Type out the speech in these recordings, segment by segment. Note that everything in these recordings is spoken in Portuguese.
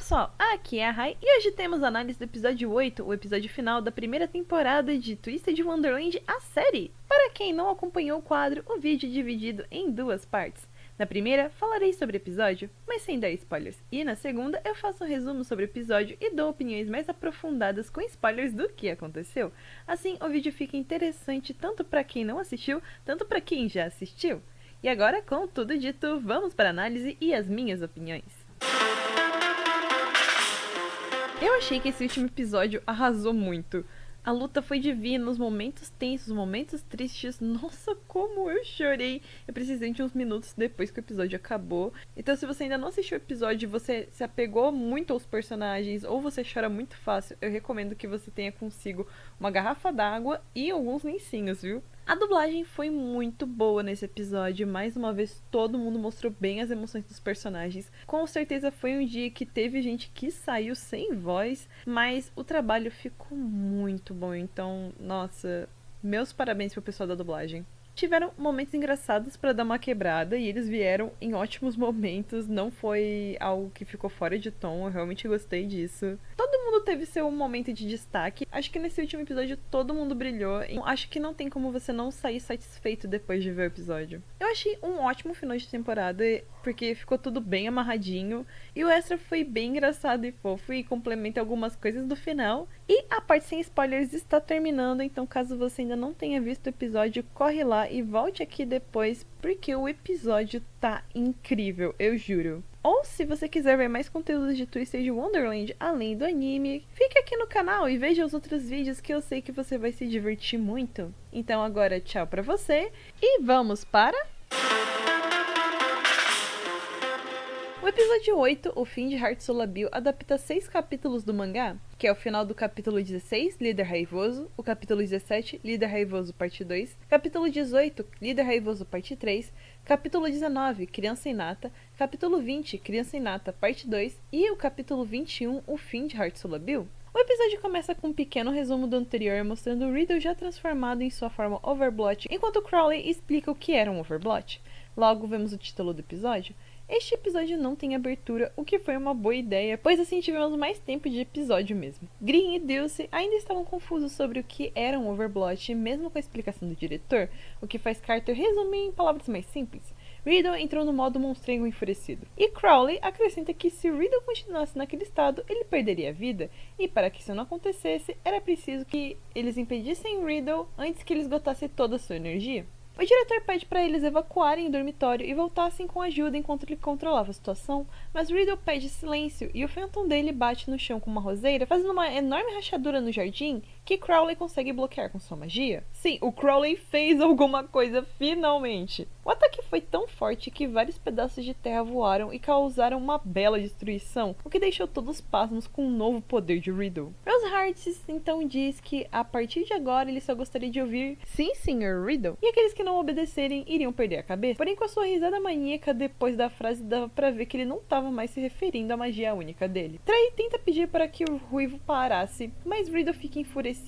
pessoal, aqui é a Rai e hoje temos a análise do episódio 8, o episódio final da primeira temporada de Twisted Wonderland, a série. Para quem não acompanhou o quadro, o vídeo é dividido em duas partes. Na primeira, falarei sobre o episódio, mas sem dar spoilers. E na segunda, eu faço um resumo sobre o episódio e dou opiniões mais aprofundadas com spoilers do que aconteceu. Assim, o vídeo fica interessante tanto para quem não assistiu, tanto para quem já assistiu. E agora, com tudo dito, vamos para a análise e as minhas opiniões. Eu achei que esse último episódio arrasou muito. A luta foi divina, os momentos tensos, os momentos tristes. Nossa, como eu chorei. Eu precisei de uns minutos depois que o episódio acabou. Então, se você ainda não assistiu o episódio e você se apegou muito aos personagens ou você chora muito fácil, eu recomendo que você tenha consigo uma garrafa d'água e alguns lencinhos, viu? A dublagem foi muito boa nesse episódio. Mais uma vez, todo mundo mostrou bem as emoções dos personagens. Com certeza foi um dia que teve gente que saiu sem voz, mas o trabalho ficou muito bom. Então, nossa, meus parabéns pro pessoal da dublagem. Tiveram momentos engraçados para dar uma quebrada e eles vieram em ótimos momentos. Não foi algo que ficou fora de tom, eu realmente gostei disso. Todo mundo teve seu momento de destaque. Acho que nesse último episódio todo mundo brilhou. Acho que não tem como você não sair satisfeito depois de ver o episódio. Eu achei um ótimo final de temporada, porque ficou tudo bem amarradinho. E o extra foi bem engraçado e fofo e complementa algumas coisas do final. E a parte sem spoilers está terminando, então caso você ainda não tenha visto o episódio, corre lá e volte aqui depois, porque o episódio tá incrível, eu juro. Ou se você quiser ver mais conteúdos de Twisted Wonderland além do anime, fique aqui no canal e veja os outros vídeos que eu sei que você vai se divertir muito. Então agora tchau pra você e vamos para... O episódio 8, O Fim de Heart-Soul Labill, adapta 6 capítulos do mangá, que é o final do capítulo 16, Líder Raivoso, o capítulo 17, Líder Raivoso parte 2, capítulo 18, Líder Raivoso parte 3, capítulo 19, Criança Inata, capítulo 20, Criança Inata parte 2 e o capítulo 21, O Fim de Heart-Soul Labill. O episódio começa com um pequeno resumo do anterior, mostrando o Riddle já transformado em sua forma Overblot, enquanto Crowley explica o que era um Overblot. Logo vemos o título do episódio. Este episódio não tem abertura, o que foi uma boa ideia, pois assim tivemos mais tempo de episódio mesmo. Green e Dulce ainda estavam confusos sobre o que era um Overblot, mesmo com a explicação do diretor, o que faz Carter resumir em palavras mais simples. Riddle entrou no modo monstrengo enfurecido. E Crowley acrescenta que se Riddle continuasse naquele estado, ele perderia a vida, e para que isso não acontecesse, era preciso que eles impedissem Riddle antes que ele esgotasse toda a sua energia. O diretor pede para eles evacuarem o dormitório e voltassem com ajuda enquanto ele controlava a situação, mas Riddle pede silêncio e o Phantom dele bate no chão com uma roseira, fazendo uma enorme rachadura no jardim que Crowley consegue bloquear com sua magia. Sim, o Crowley fez alguma coisa finalmente! O ataque foi tão forte que vários pedaços de terra voaram e causaram uma bela destruição, o que deixou todos pasmos com um novo poder de Riddle. Rose Hearts então diz que a partir de agora ele só gostaria de ouvir "Sim, Sr. Riddle", e aqueles que não obedecerem iriam perder a cabeça. Porém, com a sua risada maníaca depois da frase, dava pra ver que ele não estava mais se referindo à magia única dele. Trey tenta pedir para que o ruivo parasse, mas Riddle fica enfurecido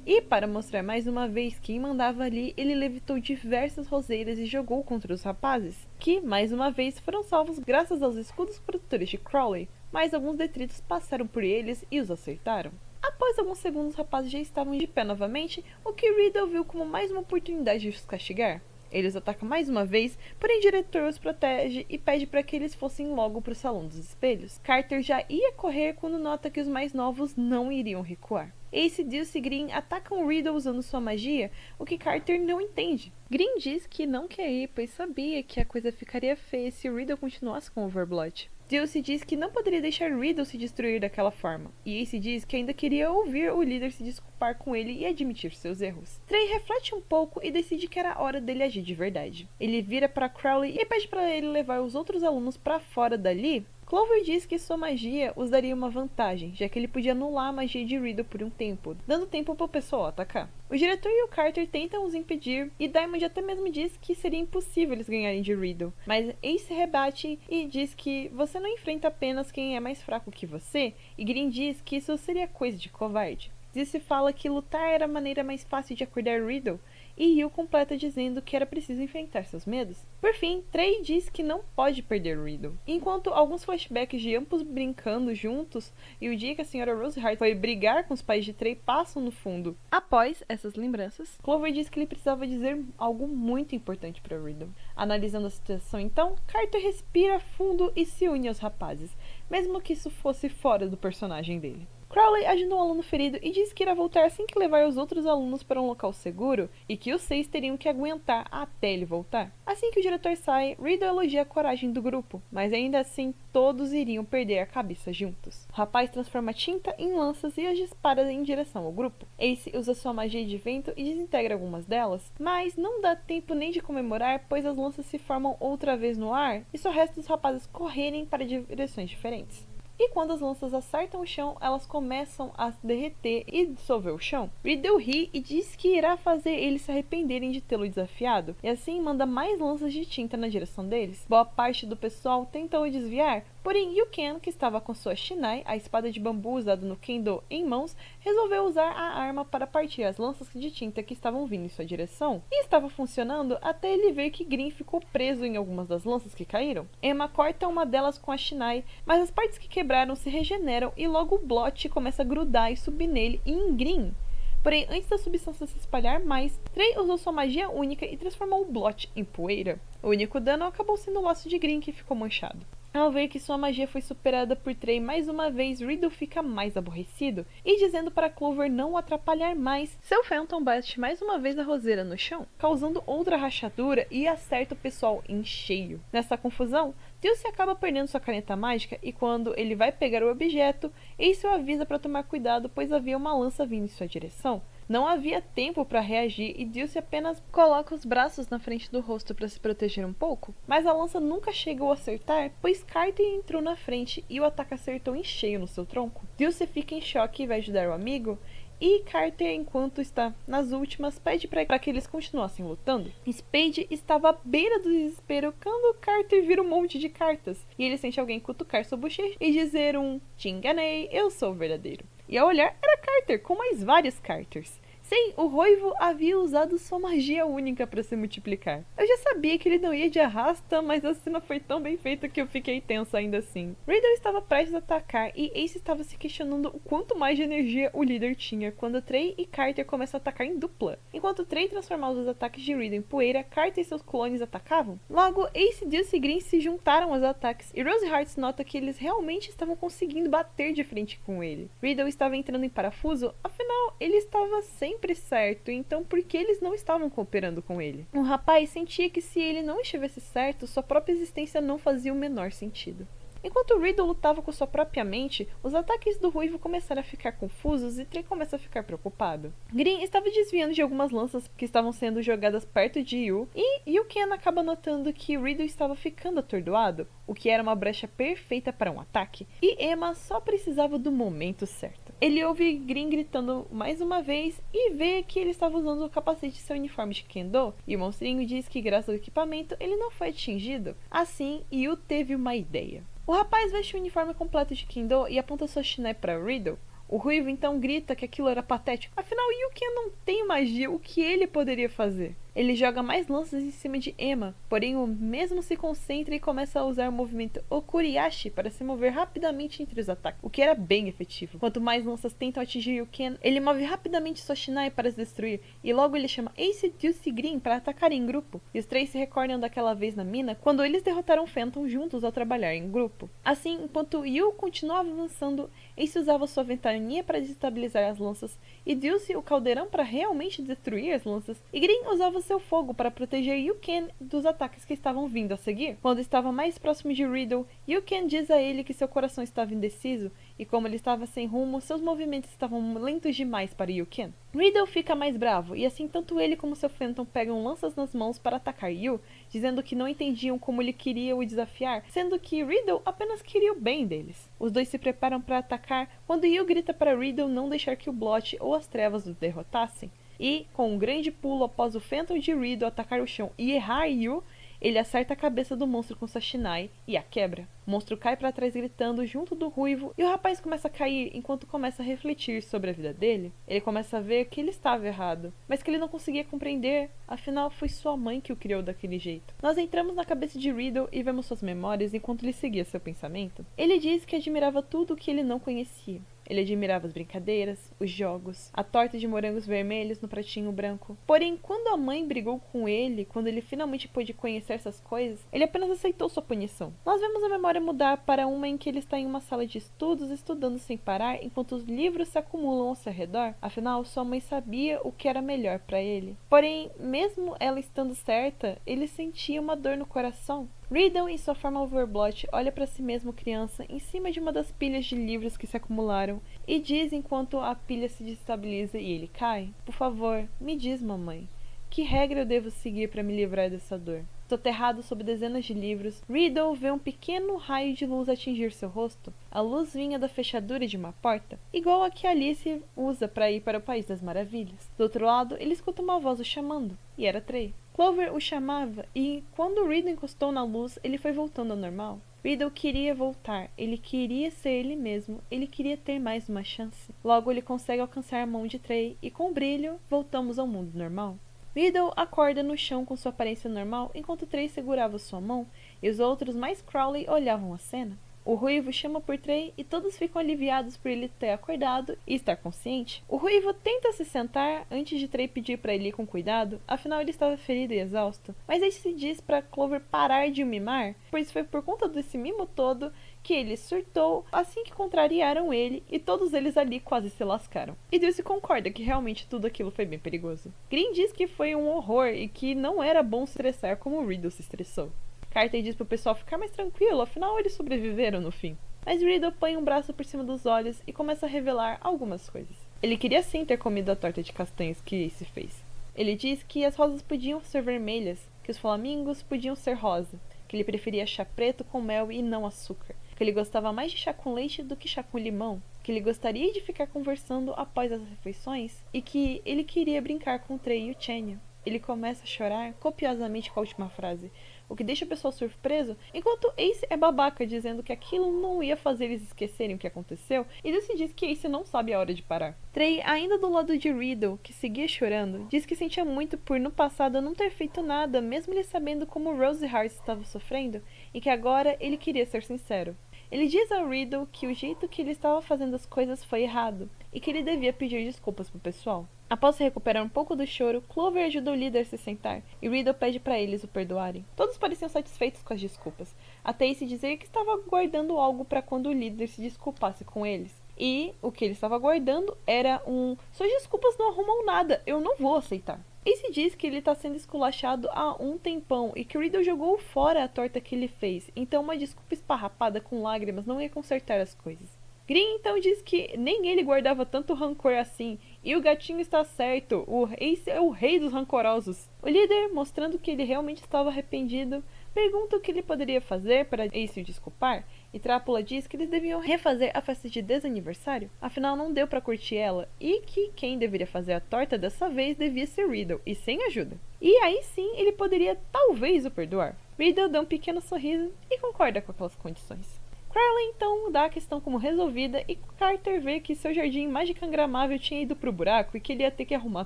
e, para mostrar mais uma vez quem mandava ali, ele levitou diversas roseiras e jogou contra os rapazes, que, mais uma vez, foram salvos graças aos escudos protetores de Crowley, mas alguns detritos passaram por eles e os acertaram. Após alguns segundos, os rapazes já estavam de pé novamente, o que Riddle viu como mais uma oportunidade de os castigar. Eles atacam mais uma vez, porém o diretor os protege e pede para que eles fossem logo para o Salão dos Espelhos. Carter já ia correr quando nota que os mais novos não iriam recuar. Ace, Deuce e Green atacam Riddle usando sua magia, o que Carter não entende. Green diz que não quer ir, pois sabia que a coisa ficaria feia se Riddle continuasse com Overblot. Deuce diz que não poderia deixar Riddle se destruir daquela forma, e Ace diz que ainda queria ouvir o líder se desculpar com ele e admitir seus erros. Trey reflete um pouco e decide que era hora dele agir de verdade. Ele vira para Crowley e pede para ele levar os outros alunos para fora dali. Clover diz que sua magia os daria uma vantagem, já que ele podia anular a magia de Riddle por um tempo, dando tempo para o pessoal atacar. O diretor e o Carter tentam os impedir, e Diamond até mesmo diz que seria impossível eles ganharem de Riddle. Mas Ace rebate e diz que você não enfrenta apenas quem é mais fraco que você, e Green diz que isso seria coisa de covarde. Deuce fala que lutar era a maneira mais fácil de acordar Riddle, e Yu completa dizendo que era preciso enfrentar seus medos. Por fim, Trey diz que não pode perder Riddle. Enquanto alguns flashbacks de ambos brincando juntos e o dia que a senhora Rosehart foi brigar com os pais de Trey passam no fundo. Após essas lembranças, Clover diz que ele precisava dizer algo muito importante para Riddle. Analisando a situação então, Carter respira fundo e se une aos rapazes, mesmo que isso fosse fora do personagem dele. Crowley ajuda um aluno ferido e diz que irá voltar assim que levar os outros alunos para um local seguro e que os 6 teriam que aguentar até ele voltar. Assim que o diretor sai, Riddle elogia a coragem do grupo, mas ainda assim todos iriam perder a cabeça juntos. O rapaz transforma a tinta em lanças e as dispara em direção ao grupo. Ace usa sua magia de vento e desintegra algumas delas, mas não dá tempo nem de comemorar, pois as lanças se formam outra vez no ar e só resta os rapazes correrem para direções diferentes. E quando as lanças acertam o chão, elas começam a derreter e dissolver o chão. Riddle ri e diz que irá fazer eles se arrependerem de tê-lo desafiado, e assim manda mais lanças de tinta na direção deles. Boa parte do pessoal tentou desviar, porém Yu-Ken, que estava com sua Shinai, a espada de bambu usada no Kendo, em mãos, resolveu usar a arma para partir as lanças de tinta que estavam vindo em sua direção. E estava funcionando até ele ver que Green ficou preso em algumas das lanças que caíram. Emma corta uma delas com a Shinai, mas as partes que quebraram se regeneram e logo o Blotch começa a grudar e subir nele e em Green. Porém, antes da substância se espalhar mais, Trey usou sua magia única e transformou o Blotch em poeira. O único dano acabou sendo o laço de Green, que ficou manchado. Ao ver que sua magia foi superada por Trey mais uma vez, Riddle fica mais aborrecido e dizendo para Clover não o atrapalhar mais, seu Phantom bate mais uma vez a roseira no chão, causando outra rachadura e acerta o pessoal em cheio. Nessa confusão, Dulce acaba perdendo sua caneta mágica e quando ele vai pegar o objeto, Ace o avisa para tomar cuidado, pois havia uma lança vindo em sua direção. Não havia tempo para reagir e Dulce apenas coloca os braços na frente do rosto para se proteger um pouco, mas a lança nunca chegou a acertar, pois Carter entrou na frente e o ataque acertou em cheio no seu tronco. Dulce fica em choque e vai ajudar o amigo, e Carter, enquanto está nas últimas, pede para que eles continuassem lutando. Spade estava à beira do desespero quando Carter vira um monte de cartas, e ele sente alguém cutucar sua bochecha e dizer te enganei, eu sou o verdadeiro. E ao olhar, era Carter, com mais vários Carters. Sim, o Ruivo havia usado sua magia única para se multiplicar. Eu já sabia que ele não ia de arrasta, mas a cena foi tão bem feita que eu fiquei tensa ainda assim. Riddle estava prestes a atacar e Ace estava se questionando o quanto mais de energia o líder tinha quando Trey e Carter começam a atacar em dupla. Enquanto Trey transformava os ataques de Riddle em poeira, Carter e seus clones atacavam. Logo, Ace, Dulce e Green se juntaram aos ataques e Rosehart nota que eles realmente estavam conseguindo bater de frente com ele. Riddle estava entrando em parafuso, afinal, ele estava sempre certo, então por que eles não estavam cooperando com ele? O rapaz sentia que se ele não estivesse certo, sua própria existência não fazia o menor sentido. Enquanto Riddle lutava com sua própria mente, os ataques do Ruivo começaram a ficar confusos e Trey começa a ficar preocupado. Green estava desviando de algumas lanças que estavam sendo jogadas perto de Yu, e Yu-Ken acaba notando que Riddle estava ficando atordoado, o que era uma brecha perfeita para um ataque, e Emma só precisava do momento certo. Ele ouve Green gritando mais uma vez e vê que ele estava usando o capacete de seu uniforme de Kendo, e o monstrinho diz que graças ao equipamento ele não foi atingido. Assim, Yu teve uma ideia. O rapaz veste o uniforme completo de Kendo e aponta sua Shinai para Riddle. O Ruivo então grita que aquilo era patético, afinal Yu-Ken não tem magia, o que ele poderia fazer? Ele joga mais lanças em cima de Emma, porém o mesmo se concentra e começa a usar o movimento Okuriashi para se mover rapidamente entre os ataques, o que era bem efetivo. Quanto mais lanças tentam atingir Yu-Ken, ele move rapidamente sua Shinai para se destruir, e logo ele chama Ace, Dulce e Green para atacar em grupo. E os três se recordam daquela vez na mina, quando eles derrotaram Phantom juntos ao trabalhar em grupo. Assim, enquanto Yu continuava avançando, Ace usava sua ventania para desestabilizar as lanças, e Dulce o caldeirão para realmente destruir as lanças, e Green usava seu fogo para proteger Yu-Ken dos ataques que estavam vindo a seguir. Quando estava mais próximo de Riddle, Yu-Ken diz a ele que seu coração estava indeciso, e como ele estava sem rumo, seus movimentos estavam lentos demais para Yu-Ken. Riddle fica mais bravo, e assim tanto ele como seu Phantom pegam lanças nas mãos para atacar Yu, dizendo que não entendiam como ele queria o desafiar, sendo que Riddle apenas queria o bem deles. Os dois se preparam para atacar, quando Yu grita para Riddle não deixar que o Blotch ou as trevas o derrotassem. E, com um grande pulo após o Phantom de Riddle atacar o chão e errar Yu, Ele acerta a cabeça do monstro com sua Shinai e a quebra. O monstro cai para trás gritando junto do ruivo e o rapaz começa a cair enquanto começa a refletir sobre a vida dele. Ele começa a ver que ele estava errado, mas que ele não conseguia compreender, afinal foi sua mãe que o criou daquele jeito. Nós entramos na cabeça de Riddle e vemos suas memórias enquanto ele seguia seu pensamento. Ele diz que admirava tudo o que ele não conhecia. Ele admirava as brincadeiras, os jogos, a torta de morangos vermelhos no pratinho branco. Porém, quando a mãe brigou com ele, quando ele finalmente pôde conhecer essas coisas, ele apenas aceitou sua punição. Nós vemos a memória mudar para uma em que ele está em uma sala de estudos, estudando sem parar, enquanto os livros se acumulam ao seu redor. Afinal, sua mãe sabia o que era melhor para ele. Porém, mesmo ela estando certa, ele sentia uma dor no coração. Riddle, em sua forma overblot, olha para si mesmo criança em cima de uma das pilhas de livros que se acumularam e diz enquanto a pilha se destabiliza e ele cai: "Por favor, me diz, mamãe, que regra eu devo seguir para me livrar dessa dor?" Soterrado sob dezenas de livros, Riddle vê um pequeno raio de luz atingir seu rosto. A luz vinha da fechadura de uma porta, igual a que Alice usa para ir para o País das Maravilhas. Do outro lado, ele escuta uma voz o chamando, e era Trey. Clover o chamava, e quando Riddle encostou na luz, ele foi voltando ao normal. Riddle queria voltar, ele queria ser ele mesmo, ele queria ter mais uma chance. Logo ele consegue alcançar a mão de Trey, e com o brilho, voltamos ao mundo normal. Riddle acorda no chão com sua aparência normal, enquanto Trey segurava sua mão, e os outros mais Crowley olhavam a cena. O Ruivo chama por Trey e todos ficam aliviados por ele ter acordado e estar consciente. O Ruivo tenta se sentar antes de Trey pedir para ele ir com cuidado, afinal ele estava ferido e exausto. Mas ele se diz para Clover parar de o mimar, pois foi por conta desse mimo todo que ele surtou assim que contrariaram ele e todos eles ali quase se lascaram. E Dulce concorda que realmente tudo aquilo foi bem perigoso. Green diz que foi um horror e que não era bom se estressar como o Riddle se estressou. Carter diz pro pessoal ficar mais tranquilo, afinal eles sobreviveram no fim. Mas Riddle põe um braço por cima dos olhos e começa a revelar algumas coisas. Ele queria sim ter comido a torta de castanhas que Ace fez. Ele diz que as rosas podiam ser vermelhas, que os flamingos podiam ser rosa, que ele preferia chá preto com mel e não açúcar, que ele gostava mais de chá com leite do que chá com limão, que ele gostaria de ficar conversando após as refeições e que ele queria brincar com o Trey e o Chenya. Ele começa a chorar copiosamente com a última frase, o que deixa o pessoal surpreso, enquanto Ace é babaca dizendo que aquilo não ia fazer eles esquecerem o que aconteceu, e Dulce diz que Ace não sabe a hora de parar. Trey, ainda do lado de Riddle, que seguia chorando, diz que sentia muito por no passado não ter feito nada, mesmo ele sabendo como Rose Hart estava sofrendo, e que agora ele queria ser sincero. Ele diz a Riddle que o jeito que ele estava fazendo as coisas foi errado, e que ele devia pedir desculpas pro pessoal. Após se recuperar um pouco do choro, Clover ajuda o líder a se sentar, e Riddle pede para eles o perdoarem. Todos pareciam satisfeitos com as desculpas, até Ace dizer que estava guardando algo para quando o líder se desculpasse com eles. E o que ele estava guardando era suas desculpas não arrumam nada, eu não vou aceitar. Ace diz que ele está sendo esculachado há um tempão e que Riddle jogou fora a torta que ele fez, então uma desculpa esparrapada com lágrimas não ia consertar as coisas. Green então diz que nem ele guardava tanto rancor assim, e o gatinho está certo, o Ace é o rei dos rancorosos. O líder, mostrando que ele realmente estava arrependido, pergunta o que ele poderia fazer para Ace o desculpar, e Trápula diz que eles deviam refazer a festa de desaniversário, afinal não deu para curtir ela, e que quem deveria fazer a torta dessa vez devia ser Riddle, e sem ajuda. E aí sim ele poderia talvez o perdoar. Riddle dá um pequeno sorriso e concorda com aquelas condições. Crowley então dá a questão como resolvida e Carter vê que seu jardim magicangramável tinha ido pro buraco e que ele ia ter que arrumar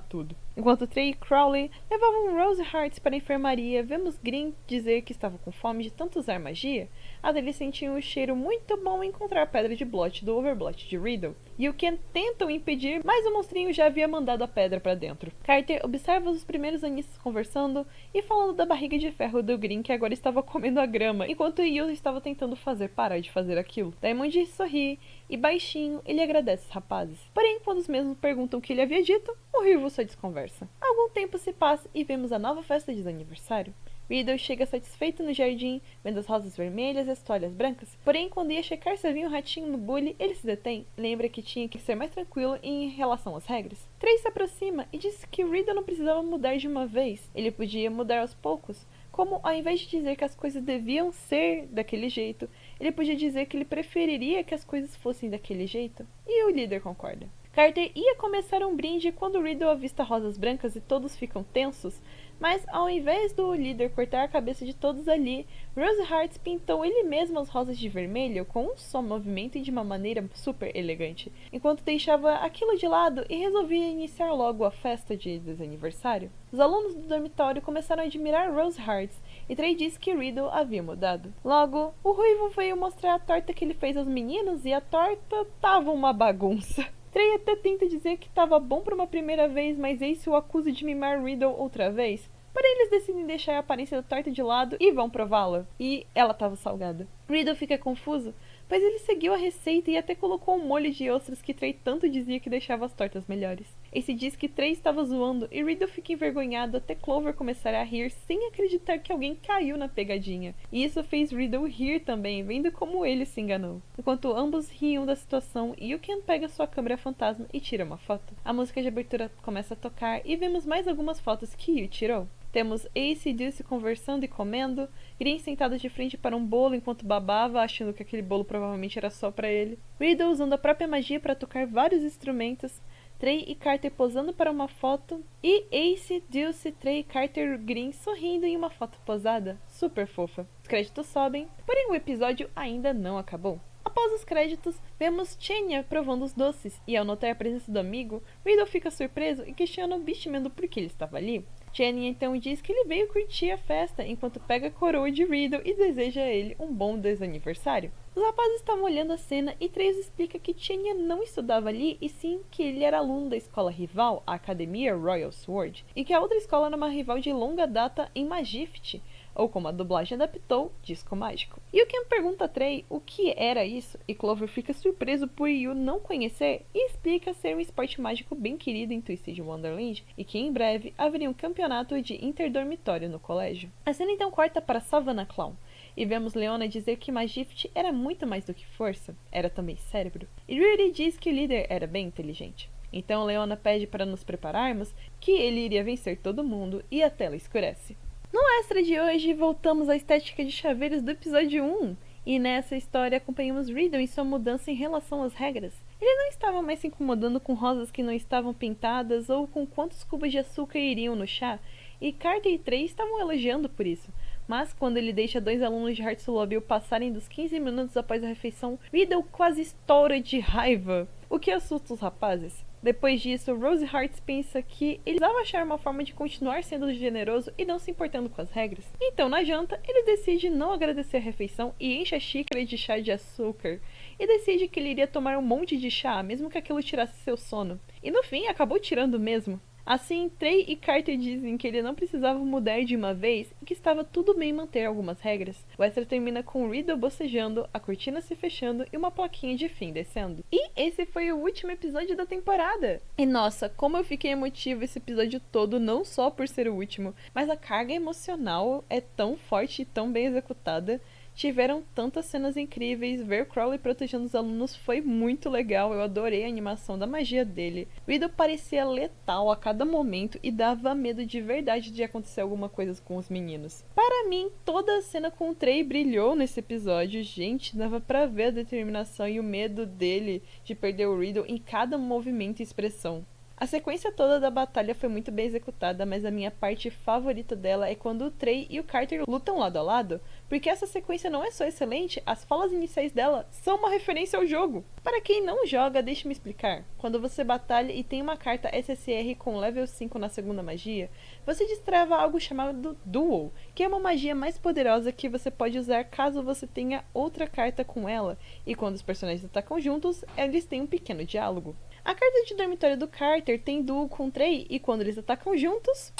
tudo. Enquanto Trey e Crowley levavam Rose Hart para a enfermaria, vemos Green dizer que estava com fome de tanto usar magia, até eles sentiam um cheiro muito bom em encontrar a pedra de Blot do Overblot de Riddle. E o Ken tentam impedir, mas o monstrinho já havia mandado a pedra para dentro. Carter observa os primeiros anistas conversando e falando da barriga de ferro do Green que agora estava comendo a grama, enquanto Yu estava tentando parar de fazer aquilo. Diamond sorri e baixinho ele agradece os rapazes. Porém, quando os mesmos perguntam o que ele havia dito, o Rivo só desconversa. Algum tempo se passa e vemos a nova festa de aniversário. Riddle chega satisfeito no jardim, vendo as rosas vermelhas e as toalhas brancas. Porém, quando ia checar se havia um ratinho no bule, ele se detém. Lembra que tinha que ser mais tranquilo em relação às regras. Trey se aproxima e diz que Riddle não precisava mudar de uma vez. Ele podia mudar aos poucos. Como, ao invés de dizer que as coisas deviam ser daquele jeito, ele podia dizer que ele preferiria que as coisas fossem daquele jeito. E o líder concorda. Carter ia começar um brinde quando Riddle avista rosas brancas e todos ficam tensos, mas ao invés do líder cortar a cabeça de todos ali, Rose Hearts pintou ele mesmo as rosas de vermelho com um só movimento e de uma maneira super elegante, enquanto deixava aquilo de lado e resolvia iniciar logo a festa de desaniversário. Os alunos do dormitório começaram a admirar Rose Hearts e Trey disse que Riddle havia mudado. Logo, o Ruivo veio mostrar a torta que ele fez aos meninos e a torta tava uma bagunça. Trey até tenta dizer que estava bom para uma primeira vez, mas Ace o acusa de mimar Riddle outra vez. Porém, eles decidem deixar a aparência da torta de lado e vão prová-la. E ela estava salgada. Riddle fica confuso, pois ele seguiu a receita e até colocou um molho de ostras que Trey tanto dizia que deixava as tortas melhores. Ace diz que Trey estava zoando e Riddle fica envergonhado até Clover começar a rir sem acreditar que alguém caiu na pegadinha. E isso fez Riddle rir também, vendo como ele se enganou. Enquanto ambos riam da situação, Yu-Ken pega sua câmera fantasma e tira uma foto. A música de abertura começa a tocar e vemos mais algumas fotos que Yu tirou. Temos Ace e Dulce conversando e comendo, Green sentado de frente para um bolo enquanto babava, achando que aquele bolo provavelmente era só para ele, Riddle usando a própria magia para tocar vários instrumentos, Trey e Carter posando para uma foto, e Ace, Dulce, Trey, Carter e Green sorrindo em uma foto posada, super fofa. Os créditos sobem, porém o episódio ainda não acabou. Após os créditos, vemos Chenya provando os doces, e ao notar a presença do amigo, Riddle fica surpreso e questiona o Beastman do porquê ele estava ali. Chenya então diz que ele veio curtir a festa, enquanto pega a coroa de Riddle e deseja a ele um bom desaniversário. Os rapazes estavam olhando a cena e Trace explica que Chenya não estudava ali, e sim que ele era aluno da escola rival, a Academia Royal Sword, e que a outra escola era uma rival de longa data em Magift, ou como a dublagem adaptou, Disco Mágico. Yu-Ken pergunta a Trey o que era isso, e Clover fica surpreso por Yu não conhecer e explica ser um esporte mágico bem querido em Twisted Wonderland e que em breve haveria um campeonato de interdormitório no colégio. A cena então corta para Savannah Clown, e vemos Leona dizer que Magift era muito mais do que força, era também cérebro. E Rudy diz que o líder era bem inteligente. Então Leona pede para nos prepararmos, que ele iria vencer todo mundo, e a tela escurece. No extra de hoje, voltamos à estética de chaveiros do episódio 1, e nessa história acompanhamos Riddle em sua mudança em relação às regras. Ele não estava mais se incomodando com rosas que não estavam pintadas ou com quantos cubos de açúcar iriam no chá, e Carter e Trey estavam elogiando por isso. Mas quando ele deixa 2 alunos de Heartslobel passarem dos 15 minutos após a refeição, Riddle quase estoura de raiva, o que assusta os rapazes. Depois disso, Rose Hearts pensa que ele precisava achar uma forma de continuar sendo generoso e não se importando com as regras. Então, na janta, ele decide não agradecer a refeição e enche a xícara de chá de açúcar. E decide que ele iria tomar um monte de chá, mesmo que aquilo tirasse seu sono. E no fim, acabou tirando mesmo. Assim, Trey e Carter dizem que ele não precisava mudar de uma vez e que estava tudo bem manter algumas regras. O extra termina com Riddle bocejando, a cortina se fechando e uma plaquinha de fim descendo. E esse foi o último episódio da temporada! E nossa, como eu fiquei emotivo esse episódio todo, não só por ser o último, mas a carga emocional é tão forte e tão bem executada. Tiveram tantas cenas incríveis, ver Crowley protegendo os alunos foi muito legal, eu adorei a animação da magia dele. Riddle parecia letal a cada momento e dava medo de verdade de acontecer alguma coisa com os meninos. Para mim, toda a cena com o Trey brilhou nesse episódio, gente, dava pra ver a determinação e o medo dele de perder o Riddle em cada movimento e expressão. A sequência toda da batalha foi muito bem executada, mas a minha parte favorita dela é quando o Trey e o Carter lutam lado a lado, porque essa sequência não é só excelente, as falas iniciais dela são uma referência ao jogo. Para quem não joga, deixe-me explicar. Quando você batalha e tem uma carta SSR com level 5 na segunda magia, você destrava algo chamado Duel, que é uma magia mais poderosa que você pode usar caso você tenha outra carta com ela, e quando os personagens atacam juntos, eles têm um pequeno diálogo. A carta de dormitório do Carter tem duo com Trey e quando eles atacam juntos...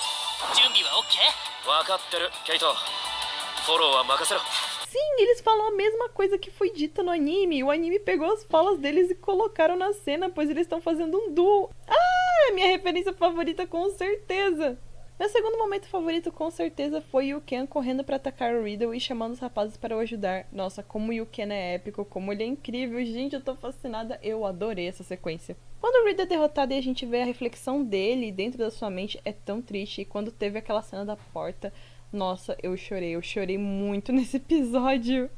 Sim, eles falam a mesma coisa que foi dita no anime. O anime pegou as falas deles e colocaram na cena, pois eles estão fazendo um duo. Ah, é minha referência favorita com certeza! Meu segundo momento favorito com certeza foi Yu-Ken correndo para atacar o Riddle e chamando os rapazes para o ajudar. Nossa, como o Yu-Ken é épico, como ele é incrível. Gente, eu tô fascinada, eu adorei essa sequência. Quando o Riddle é derrotado e a gente vê a reflexão dele dentro da sua mente, é tão triste. E quando teve aquela cena da porta, nossa, eu chorei muito nesse episódio.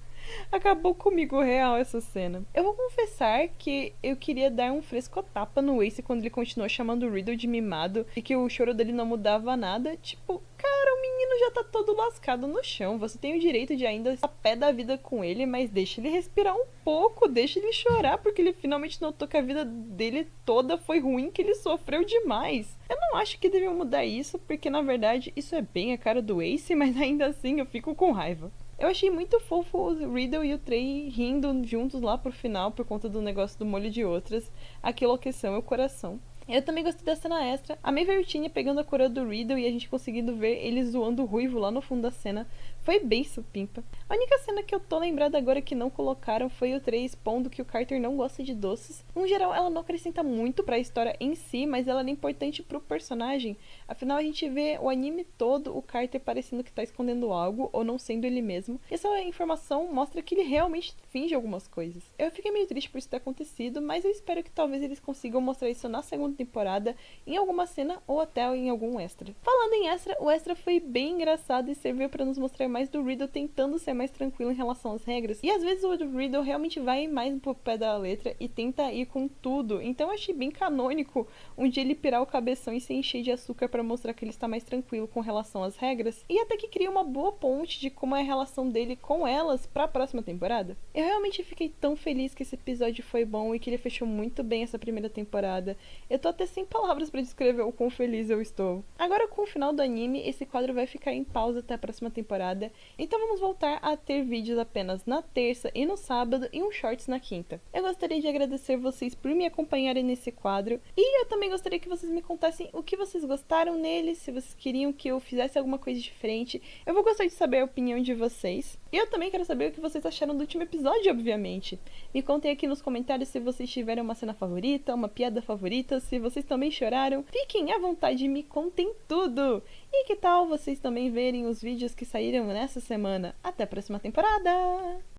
Acabou comigo real essa cena. Eu vou confessar que eu queria dar um frescotapa no Ace quando ele continuou chamando o Riddle de mimado e que o choro dele não mudava nada. Tipo, cara, o menino já tá todo lascado no chão. Você tem o direito de ainda estar pé da vida com ele, mas deixa ele respirar um pouco, deixa ele chorar, porque ele finalmente notou que a vida dele toda foi ruim, que ele sofreu demais. Eu não acho que deviam mudar isso, porque na verdade isso é bem a cara do Ace, mas ainda assim eu fico com raiva. Eu achei muito fofo o Riddle e o Trey rindo juntos lá pro final por conta do negócio do molho de outras. Aquilo aqueceu meu coração. Eu também gostei da cena extra. Amei ver o Tiny pegando a coroa do Riddle e a gente conseguindo ver ele zoando o Ruivo lá no fundo da cena. Foi bem supimpa. A única cena que eu tô lembrada agora que não colocaram foi o Trey expondo que o Carter não gosta de doces. No geral, ela não acrescenta muito pra história em si, mas ela é importante pro personagem. Afinal, a gente vê o anime todo o Carter parecendo que tá escondendo algo ou não sendo ele mesmo. E essa informação mostra que ele realmente finge algumas coisas. Eu fiquei meio triste por isso ter acontecido, mas eu espero que talvez eles consigam mostrar isso na segunda temporada, em alguma cena ou até em algum extra. Falando em extra, o extra foi bem engraçado e serviu pra nos mostrar mais do Riddle tentando ser mais tranquilo em relação às regras. E às vezes o Riddle realmente vai mais pro pé da letra e tenta ir com tudo. Então eu achei bem canônico um dia ele pirar o cabeção e se encher de açúcar pra mostrar que ele está mais tranquilo com relação às regras. E até que cria uma boa ponte de como é a relação dele com elas pra próxima temporada. Eu realmente fiquei tão feliz que esse episódio foi bom e que ele fechou muito bem essa primeira temporada. Eu tô até sem palavras pra descrever o quão feliz eu estou. Agora, com o final do anime, esse quadro vai ficar em pausa até a próxima temporada, então vamos voltar a ter vídeos apenas na terça e no sábado e um shorts na quinta. Eu gostaria de agradecer vocês por me acompanharem nesse quadro e eu também gostaria que vocês me contassem o que vocês gostaram nele, se vocês queriam que eu fizesse alguma coisa diferente. Eu vou gostar de saber a opinião de vocês. E eu também quero saber o que vocês acharam do último episódio, obviamente. Me contem aqui nos comentários se vocês tiveram uma cena favorita, uma piada favorita, se vocês também choraram. Fiquem à vontade e me contem tudo! E que tal vocês também verem os vídeos que saíram nessa semana? Até a próxima temporada!